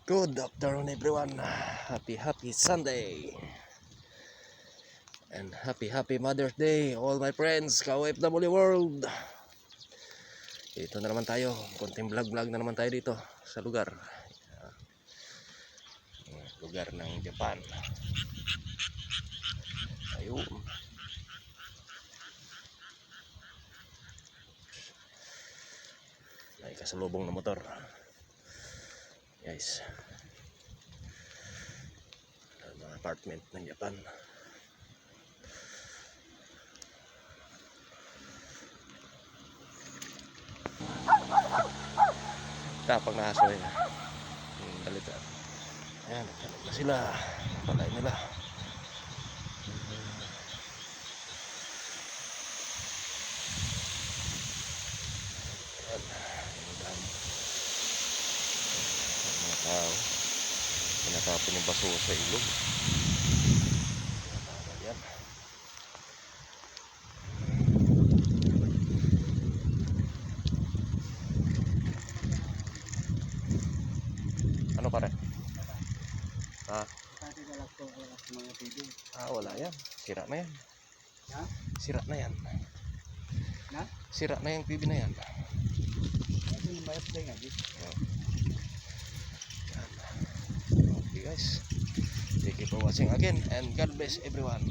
Good afternoon everyone. Happy Sunday. And happy Mother's Day all my friends, ka-OFW world. Ito na naman tayo, konting vlog na naman tayo dito sa lugar ng Japan. Ayun. May kasalubong na motor. Guys. Mga apartment ng Japan. Tapang na aso yun. Dalita. Ayan, nagkalag na sila. Palay nila. Ayan. Mga tao. Pinatapon yung baso sa ilog. Ayan. Ano pare? Ha? Wala yan. Sira na yan. Ha? Sira na yan. Na? Sira na yung TV na yan. Okay guys. Thank you for watching again and God bless everyone.